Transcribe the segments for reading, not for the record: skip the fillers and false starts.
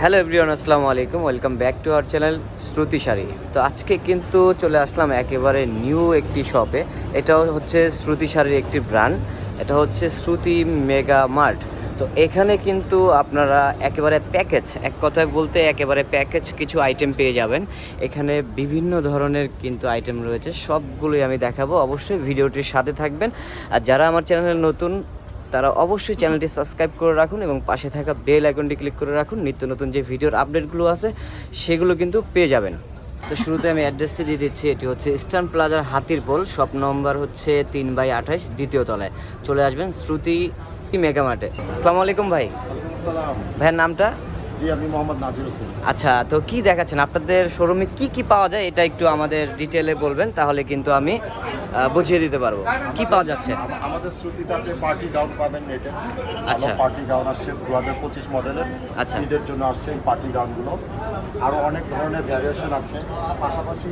Hello everyone, আসসালামু আলাইকুম। Welcome back to our channel Shruti sari. তো আজকে কিন্তু চলে আসলাম একেবারে নিউ একটি শপে। এটাও হচ্ছে শ্রুতি শাড়ির একটি ব্র্যান্ড। এটা হচ্ছে শ্রুতি মেগা মার্ট। তো এখানে কিন্তু আপনারা একেবারে প্যাকেজ, এক কথায় বলতে একেবারে প্যাকেজ কিছু আইটেম পেয়ে যাবেন। এখানে বিভিন্ন ধরনের কিন্তু আইটেম রয়েছে, সবগুলোই আমি দেখাবো। অবশ্যই ভিডিওটির সাথে থাকবেন। আর যারা আমার চ্যানেলে নতুন তারা অবশ্যই চ্যানেলটি সাবস্ক্রাইব করে রাখুন এবং পাশে থাকা বেল আইকনটি ক্লিক করে রাখুন। নিত্য নতুন যে ভিডিওর আপডেটগুলো আছে সেগুলো কিন্তু পেয়ে যাবেন। তো শুরুতে আমি অ্যাড্রেসটি দিয়ে দিচ্ছি। এটি হচ্ছে ইস্টার্ন প্লাজার হাতিরপোল, শপ নম্বর হচ্ছে 3/28, দ্বিতীয় তলায়। চলে আসবেন শ্রুতি মেগা মার্টে। আসসালামু আলাইকুম ভাই। ভাইয়ের নামটা? জি, আমি মোহাম্মদ নাজির হোসেন। আচ্ছা, তো কি দেখাচ্ছেন আপনাদের শোরুমে, কি কি পাওয়া যায় এটা একটু আমাদের ডিটেলে বলবেন, তাহলে কিন্তু আমি বুঝিয়ে দিতে পারবো কি পাওয়া যাচ্ছে। আমাদের শ্রুতিতে আপনি পার্টি গাউন পাবেন নেটে। আচ্ছা, পার্টি গাউন আসছে 2025 মডেলের। আচ্ছা, ঈদের জন্য আসছে এই পার্টি গাউনগুলো। আরও অনেক ধরনের ভ্যারিয়েশন আছে। পাশাপাশি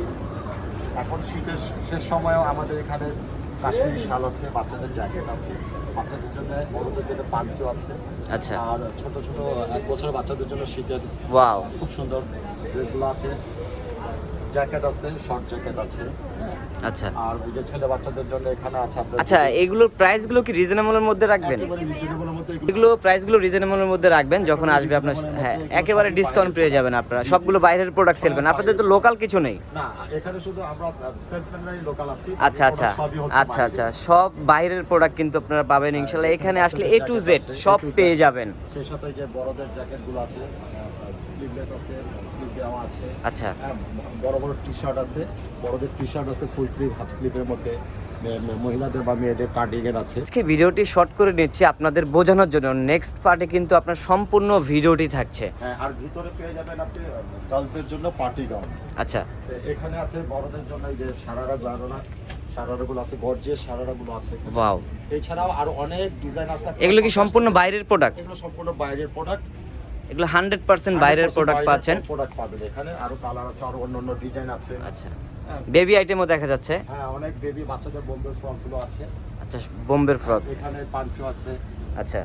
এখন শীতের শেষ সময়েও আমাদের এখানে কাশ্মীরি শাল আছে, বাচ্চাদের জ্যাকেট আছে, বাচ্চাদের জন্য বড়দের জন্য পাঞ্চো আছে। আচ্ছা, আর ছোট ছোট 1 বছরের বাচ্চাদের জন্য শীতের ওয়াও খুব সুন্দর ড্রেসগুলো আছে। জ্যাকেট আছে, শর্ট জ্যাকেট আছে। আচ্ছা, আর এই যে ছেলে বাচ্চাদের জন্য এখানে আছে আপনার। আচ্ছা, এগুলোর প্রাইসগুলো কি রিজনেবলের মধ্যে রাখবেন? একেবারে রিজনেবলের মধ্যে এগুলো প্রাইসগুলো রিজনেবলের মধ্যে রাখবেন, যখন আসবে আপনার হ্যাঁ একেবারে ডিসকাউন্ট পেয়ে যাবেন আপনারা। সবগুলো বাইরের প্রোডাক্ট সেল করেন, আপনাদের তো লোকাল কিছু নেই? না, এখানে শুধু আমরা সেলসম্যানরাই লোকাল আছি। আচ্ছা আচ্ছা আচ্ছা আচ্ছা, সব বাইরের প্রোডাক্ট কিন্তু আপনারা পাবেন ইনশাল্লাহ। এখানে আসলে A to Z সব পেয়ে যাবেন। সেই সাথে যে বড়দের জ্যাকেটগুলো আছে, স্লিভলেস আছে, স্লিভ দেওয়া আছে। আচ্ছা, বড় বড় টি শার্ট আছে, বড়দের টি শার্ট আছে ফুল স্লিভ, হাফ স্লিভের মধ্যে। মহিলাদের বা মেয়েদের কার্ডিগান আছে। আজকে ভিডিওটি শর্ট করে নিচ্ছি আপনাদের বোঝানোর জন্য। নেক্সট পার্টে কিন্তু আপনার সম্পূর্ণ ভিডিওটি থাকছে। হ্যাঁ, আর ভিতরে পেয়ে যাবেন আপনি গার্লসদের জন্য পার্টি গাউন। আচ্ছা, এখানে আছে বড়দের জন্য এই যে সারারা গারারা, সারারাগুলো আছে, গর্জিয়াস সারারাগুলো আছে। ওয়াও, এছাড়াও আরো অনেক ডিজাইন আছে। এগুলো কি সম্পূর্ণ বাইরের প্রোডাক্ট? এগুলো সম্পূর্ণ বাইরের প্রোডাক্ট। এগুলো 100% বাইরের প্রোডাক্ট পাচ্ছেন। প্রোডাক্ট পাবেন এখানে। আরো কালার আছে, আরো অন্য ডিজাইন আছে। আচ্ছা, বেবি আইটেমও দেখা যাচ্ছে। হ্যাঁ, অনেক বেবি বাচ্চাদের বোম্বে ফ্রক গুলো আছে। আচ্ছা, বোম্বের ফ্রক। এখানে পাঞ্চো আছে। আচ্ছা,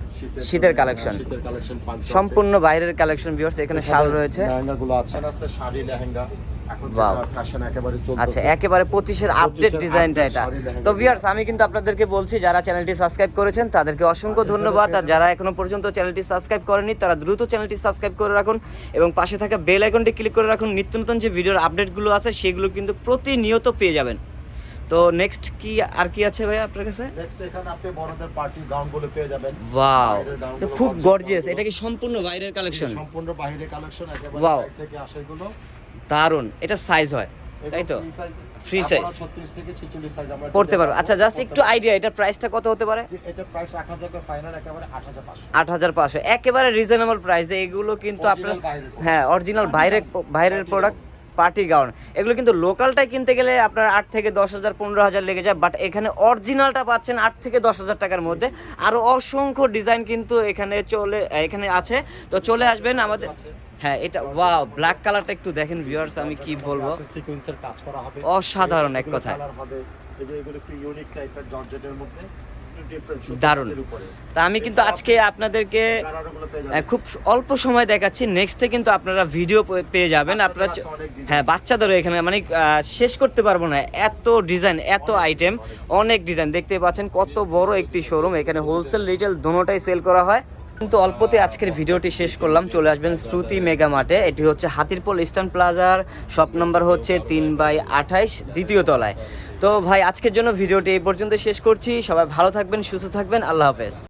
শীতের কালেকশন, শীতের কালেকশন পাঞ্চো সম্পূর্ণ বাইরের কালেকশন। ভিউয়ার্স, এখানে শাল রয়েছে, লেহেঙ্গা গুলো আছে, শাড়ি লেহেঙ্গা। এখন ফ্যাশন একেবারে চলছে। আচ্ছা, একেবারে 25-এর আপডেট ডিজাইনটা এটা। তো ভিউয়ার্স, আমি কিন্তু আপনাদেরকে বলছি, যারা চ্যানেলটি সাবস্ক্রাইব করেছেন তাদেরকে অসংখ্য ধন্যবাদ। আর যারা এখনো পর্যন্ত চ্যানেলটি সাবস্ক্রাইব করেনি তারা দ্রুত চ্যানেলটি সাবস্ক্রাইব করে রাখুন এবং পাশে থাকা বেল আইকনটি ক্লিক করে রাখুন। নিত্য নতুন যে ভিডিওর আপডেটগুলো আছে সেগুলো কিন্তু প্রতিনিয়ত পেয়ে যাবেন। তো নেক্সট কি আর কি আছে ভাই আপনার কাছে? নেক্সট এখানে আপনি বড়দের পার্টি গাউন গুলো পেয়ে যাবেন। ওয়াও, খুব গর্জিয়াস। এটা কি সম্পূর্ণ বাইরের কালেকশন? সম্পূর্ণ বাইরের কালেকশন, একেবারে সাইড থেকে আসে এগুলো। দারুন। এটা সাইজ হয় তাই তো? ফ্রি সাইজ 36 থেকে 46 সাইজ আমরা পড়তে পারবো। আচ্ছা, জাস্ট একটু আইডিয়া, এটা প্রাইসটা কত হতে পারে? এটা প্রাইস রাখা যাবে ফাইনাল একেবারে 8500। 8500, একেবারে রিজনেবল প্রাইসে। এগুলো কিন্তু আপনার হ্যাঁ অরিজিনাল বাইরের প্রোডাক্ট পার্টি গাউন। এগুলো কিন্তু লোকালটাই কিনতে গেলে আপনার 8 থেকে 10,000 15,000 লেগে যায়, বাট এখানে অরিজিনালটা পাচ্ছেন 8 থেকে 10,000 টাকার মধ্যে। আরও অসংখ্য ডিজাইন কিন্তু এখানে আছে। তো চলে আসবেন আমাদের। হ্যাঁ, এটা ওয়াও, ব্ল্যাক কালারটা একটু দেখেন ভিউয়ার্স, আমি কি বলবো, সিকোয়েন্সের কাজ করা হবে, অসাধারণ এক কথায়। কালার হবে এই যে এগুলো একটু ইউনিক টাইপের জর্জেটের মধ্যে, দারুণ। তা আমি কিন্তু আজকে আপনাদেরকে খুব অল্প সময় দেখাচ্ছি, নেক্সটে কিন্তু আপনারা ভিডিও পেয়ে যাবেন। আপনারা হ্যাঁ, বাচ্চাদেরও এখানে মানে শেষ করতে পারবো না, এত ডিজাইন, এত আইটেম, অনেক ডিজাইন দেখতে পাচ্ছেন। কত বড় একটি শোরুম, এখানে হোলসেল রিটেল দোনোটাই সেল করা হয়। কিন্তু অল্পতে আজকের ভিডিওটি শেষ করলাম। চলে আসবেন শ্রুতি মেগা মার্টে। এটি হচ্ছে হাতিরপোল ইস্টার্ন প্লাজার, শপ নম্বর হচ্ছে 3/28, দ্বিতীয় তলায়। তো ভাই, আজকের জন্য ভিডিওটি এই পর্যন্ত শেষ করছি। সবাই ভালো থাকবেন, সুস্থ থাকবেন, আল্লাহ হাফেজ।